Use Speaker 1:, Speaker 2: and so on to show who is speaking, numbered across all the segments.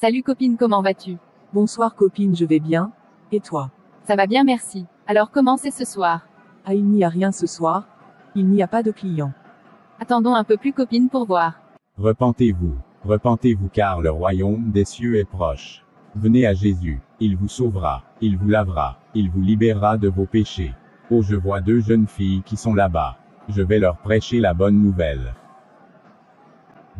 Speaker 1: Salut copine, comment vas-tu?
Speaker 2: Bonsoir copine, je vais bien. Et toi?
Speaker 1: Ça va bien, merci. Alors comment c'est ce soir?
Speaker 2: Ah, il n'y a rien ce soir. Il n'y a pas de clients.
Speaker 1: Attendons un peu plus copine pour voir.
Speaker 3: Repentez-vous, repentez-vous car le royaume des cieux est proche. Venez à Jésus, il vous sauvera, il vous lavera, il vous libérera de vos péchés. Oh, je vois deux jeunes filles qui sont là-bas. Je vais leur prêcher la bonne nouvelle.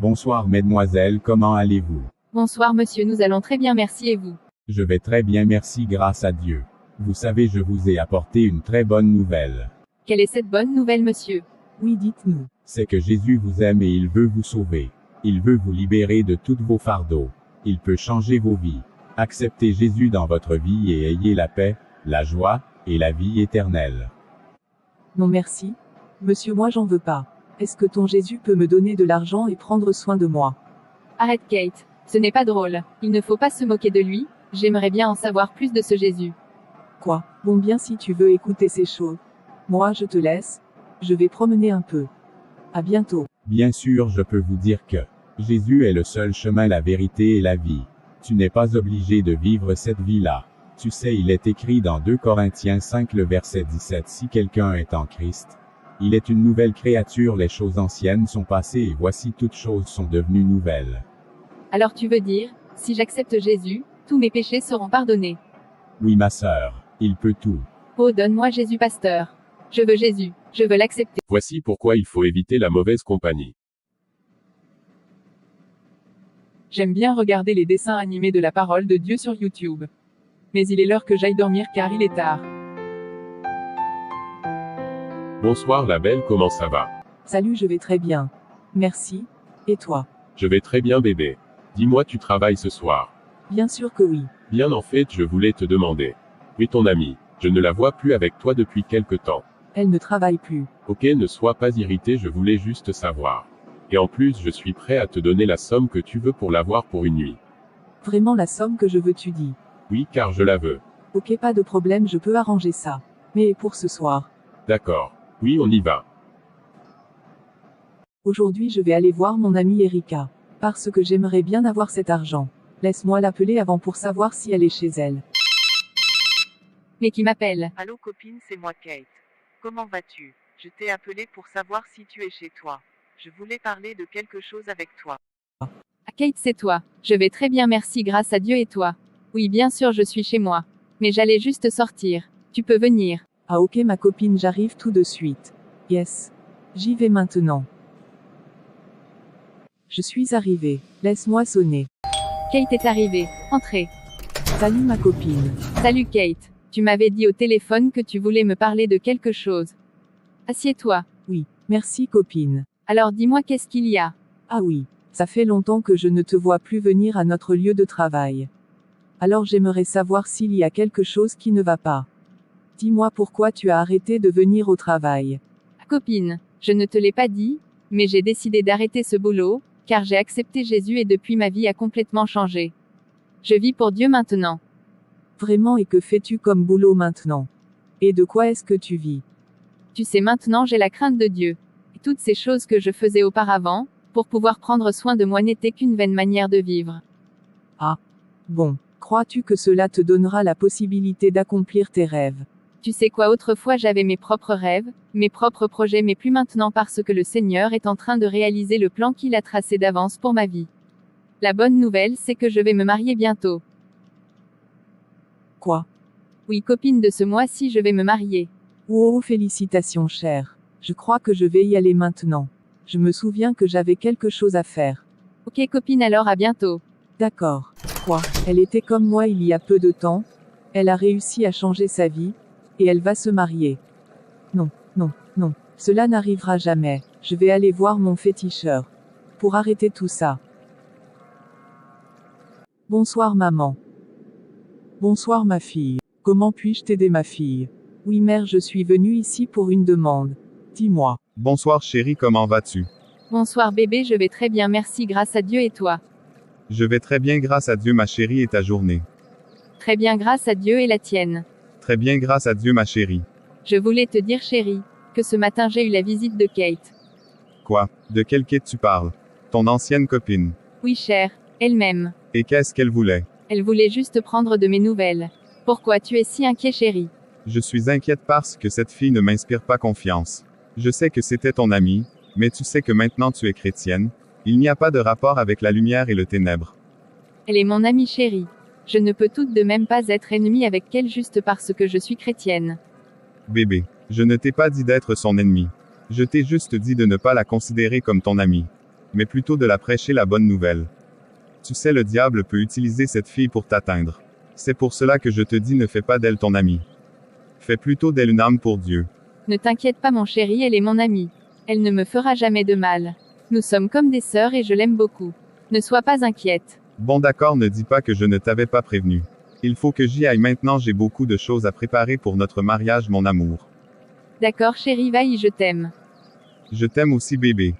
Speaker 3: Bonsoir mesdemoiselles, comment allez-vous?
Speaker 1: Bonsoir monsieur, nous allons très bien, merci, et vous?
Speaker 3: Je vais très bien, merci, grâce à Dieu. Vous savez, je vous ai apporté une très bonne nouvelle.
Speaker 1: Quelle est cette bonne nouvelle monsieur?
Speaker 2: Oui, dites-nous.
Speaker 3: C'est que Jésus vous aime et il veut vous sauver. Il veut vous libérer de tous vos fardeaux. Il peut changer vos vies. Acceptez Jésus dans votre vie et ayez la paix, la joie, et la vie éternelle.
Speaker 2: Non merci. Monsieur, moi j'en veux pas. Est-ce que ton Jésus peut me donner de l'argent et prendre soin de moi?
Speaker 1: Arrête Kate, ce n'est pas drôle. Il ne faut pas se moquer de lui, j'aimerais bien en savoir plus de ce Jésus.
Speaker 2: Quoi? Bon, bien, si tu veux écouter ces choses. Moi je te laisse. Je vais promener un peu. À bientôt.
Speaker 3: Bien sûr, je peux vous dire que Jésus est le seul chemin, la vérité et la vie. Tu n'es pas obligé de vivre cette vie-là. Tu sais, il est écrit dans 2 Corinthiens 5 le verset 17, si quelqu'un est en Christ, il est une nouvelle créature, les choses anciennes sont passées et voici toutes choses sont devenues nouvelles.
Speaker 1: Alors tu veux dire, si j'accepte Jésus, tous mes péchés seront pardonnés?
Speaker 3: Oui ma sœur, il peut tout.
Speaker 1: Oh, donne-moi Jésus pasteur. Je veux Jésus, je veux l'accepter.
Speaker 4: Voici pourquoi il faut éviter la mauvaise compagnie.
Speaker 5: J'aime bien regarder les dessins animés de la parole de Dieu sur YouTube. Mais il est l'heure que j'aille dormir car il est tard.
Speaker 4: Bonsoir la belle, comment ça va?
Speaker 2: Salut, je vais très bien. Merci. Et toi?
Speaker 4: Je vais très bien bébé. Dis-moi, tu travailles ce soir?
Speaker 2: Bien sûr que oui.
Speaker 4: Bien, en fait, je voulais te demander. Oui, ton amie. Je ne la vois plus avec toi depuis quelque temps.
Speaker 2: Elle ne travaille plus.
Speaker 4: Ok, ne sois pas irrité, je voulais juste savoir. Et en plus, je suis prêt à te donner la somme que tu veux pour l'avoir pour une nuit.
Speaker 2: Vraiment la somme que je veux, tu dis?
Speaker 4: Oui, car je la veux.
Speaker 2: Ok, pas de problème, je peux arranger ça. Mais pour ce soir?
Speaker 4: D'accord. Oui, on y va.
Speaker 2: Aujourd'hui je vais aller voir mon amie Erika. Parce que j'aimerais bien avoir cet argent. Laisse-moi l'appeler avant pour savoir si elle est chez elle.
Speaker 1: Mais qui m'appelle?
Speaker 6: Allô copine, c'est moi Kate. Comment vas-tu? Je t'ai appelé pour savoir si tu es chez toi. Je voulais parler de quelque chose avec toi.
Speaker 1: Ah, Kate, c'est toi. Je vais très bien, merci, grâce à Dieu, et toi? Oui, bien sûr, je suis chez moi. Mais j'allais juste sortir. Tu peux venir.
Speaker 2: Ah ok ma copine, j'arrive tout de suite. Yes. J'y vais maintenant. Je suis arrivée. Laisse-moi sonner.
Speaker 1: Kate est arrivée. Entrez.
Speaker 2: Salut ma copine.
Speaker 1: Salut Kate. Tu m'avais dit au téléphone que tu voulais me parler de quelque chose. Assieds-toi.
Speaker 2: Oui, merci copine.
Speaker 1: Alors dis-moi, qu'est-ce qu'il y a?
Speaker 2: Ah oui, ça fait longtemps que je ne te vois plus venir à notre lieu de travail. Alors j'aimerais savoir s'il y a quelque chose qui ne va pas. Dis-moi pourquoi tu as arrêté de venir au travail.
Speaker 1: Copine, je ne te l'ai pas dit, mais j'ai décidé d'arrêter ce boulot, car j'ai accepté Jésus et depuis ma vie a complètement changé. Je vis pour Dieu maintenant.
Speaker 2: Vraiment, et que fais-tu comme boulot maintenant? Et de quoi est-ce que tu vis?
Speaker 1: Tu sais, maintenant j'ai la crainte de Dieu. Et toutes ces choses que je faisais auparavant, pour pouvoir prendre soin de moi, n'étaient qu'une vaine manière de vivre.
Speaker 2: Ah. Bon, crois-tu que cela te donnera la possibilité d'accomplir tes rêves?
Speaker 1: Tu sais quoi, autrefois j'avais mes propres rêves, mes propres projets, mais plus maintenant parce que le Seigneur est en train de réaliser le plan qu'il a tracé d'avance pour ma vie. La bonne nouvelle, c'est que je vais me marier bientôt.
Speaker 2: Quoi?
Speaker 1: Oui, copine, de ce mois-ci je vais me marier.
Speaker 2: Oh, félicitations chère. Je crois que je vais y aller maintenant. Je me souviens que j'avais quelque chose à faire.
Speaker 1: Ok copine, alors à bientôt.
Speaker 2: D'accord. Quoi? Elle était comme moi il y a peu de temps. Elle a réussi à changer sa vie. Et elle va se marier. Non, non, non. Cela n'arrivera jamais. Je vais aller voir mon féticheur. Pour arrêter tout ça. Bonsoir maman. Bonsoir ma fille. Comment puis-je t'aider ma fille? Oui mère, je suis venue ici pour une demande. Dis-moi.
Speaker 7: Bonsoir chérie, comment vas-tu?
Speaker 1: Bonsoir bébé, je vais très bien, merci, grâce à Dieu, et toi?
Speaker 7: Je vais très bien grâce à Dieu ma chérie, et ta journée?
Speaker 1: Très bien, grâce à Dieu, et la tienne?
Speaker 7: Très bien grâce à Dieu ma chérie.
Speaker 1: Je voulais te dire chérie, que ce matin j'ai eu la visite de Kate.
Speaker 7: Quoi? De quelle Kate tu parles? Ton ancienne copine?
Speaker 1: Oui chère, elle-même.
Speaker 7: Et qu'est-ce qu'elle voulait?
Speaker 1: Elle voulait juste prendre de mes nouvelles. Pourquoi tu es si inquiet, chéri?
Speaker 7: Je suis inquiète parce que cette fille ne m'inspire pas confiance. Je sais que c'était ton amie, mais tu sais que maintenant tu es chrétienne. Il n'y a pas de rapport avec la lumière et le ténèbre.
Speaker 1: Elle est mon amie chérie. Je ne peux tout de même pas être ennemie avec elle juste parce que je suis chrétienne.
Speaker 7: Bébé, je ne t'ai pas dit d'être son ennemi. Je t'ai juste dit de ne pas la considérer comme ton amie, mais plutôt de la prêcher la bonne nouvelle. Tu sais, le diable peut utiliser cette fille pour t'atteindre. C'est pour cela que je te dis, ne fais pas d'elle ton amie. Fais plutôt d'elle une âme pour Dieu.
Speaker 1: Ne t'inquiète pas mon chéri, elle est mon amie. Elle ne me fera jamais de mal. Nous sommes comme des sœurs et je l'aime beaucoup. Ne sois pas inquiète.
Speaker 7: Bon d'accord, ne dis pas que je ne t'avais pas prévenu. Il faut que j'y aille maintenant, j'ai beaucoup de choses à préparer pour notre mariage, mon amour.
Speaker 1: D'accord chéri, vaille, je t'aime.
Speaker 7: Je t'aime aussi bébé.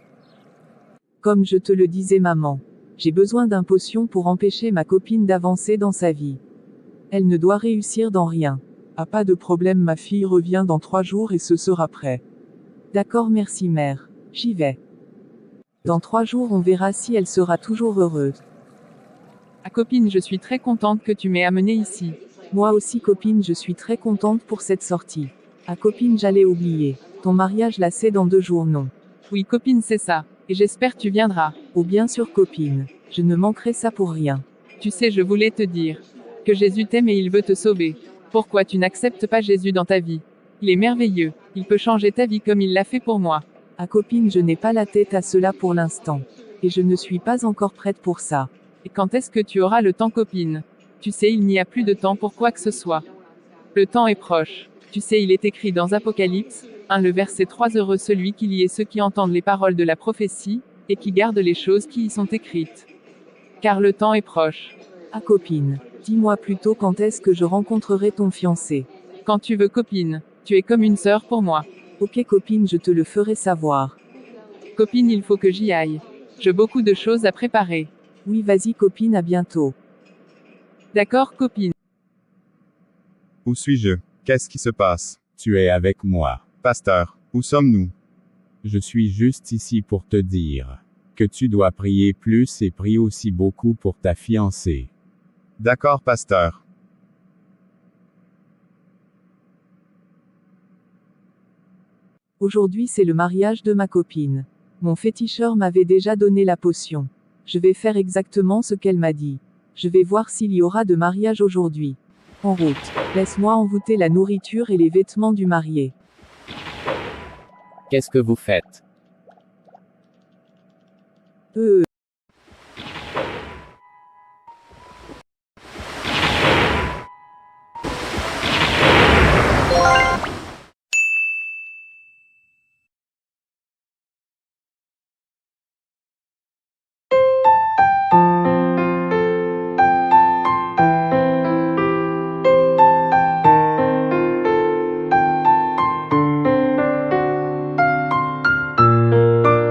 Speaker 2: Comme je te le disais maman. J'ai besoin d'un potion pour empêcher ma copine d'avancer dans sa vie. Elle ne doit réussir dans rien. Ah, pas de problème, ma fille revient dans 3 jours et ce sera prêt. D'accord, merci mère. J'y vais. Dans 3 jours on verra si elle sera toujours heureuse.
Speaker 5: Ah copine, je suis très contente que tu m'aies amenée ici.
Speaker 2: Moi aussi copine, je suis très contente pour cette sortie. Ah copine, j'allais oublier. Ton mariage là c'est dans 2 jours, non?
Speaker 5: Oui copine, c'est ça. Et j'espère tu viendras.
Speaker 2: Oh bien sûr copine. Je ne manquerai ça pour rien.
Speaker 5: Tu sais, je voulais te dire que Jésus t'aime et il veut te sauver. Pourquoi tu n'acceptes pas Jésus dans ta vie? Il est merveilleux. Il peut changer ta vie comme il l'a fait pour moi.
Speaker 2: Ah copine, je n'ai pas la tête à cela pour l'instant. Et je ne suis pas encore prête pour ça.
Speaker 5: Et quand est-ce que tu auras le temps copine? Tu sais, il n'y a plus de temps pour quoi que ce soit. Le temps est proche. Tu sais, il est écrit dans Apocalypse 1 le verset 3, heureux celui qu'il y ait ceux qui entendent les paroles de la prophétie, et qui gardent les choses qui y sont écrites. Car le temps est proche.
Speaker 2: Ah copine, dis-moi plutôt quand est-ce que je rencontrerai ton fiancé.
Speaker 5: Quand tu veux copine, tu es comme une sœur pour moi.
Speaker 2: Ok copine, je te le ferai savoir.
Speaker 5: Copine, il faut que j'y aille. J'ai beaucoup de choses à préparer.
Speaker 2: Oui vas-y copine, à bientôt.
Speaker 5: D'accord copine.
Speaker 7: Où suis-je? Qu'est-ce qui se passe?
Speaker 3: Tu es avec moi.
Speaker 7: Pasteur, où sommes-nous?
Speaker 3: Je suis juste ici pour te dire que tu dois prier plus et prie aussi beaucoup pour ta fiancée.
Speaker 7: D'accord, pasteur.
Speaker 2: Aujourd'hui c'est le mariage de ma copine. Mon féticheur m'avait déjà donné la potion. Je vais faire exactement ce qu'elle m'a dit. Je vais voir s'il y aura de mariage aujourd'hui. En route. Laisse-moi envoûter la nourriture et les vêtements du marié.
Speaker 8: Qu'est-ce que vous faites?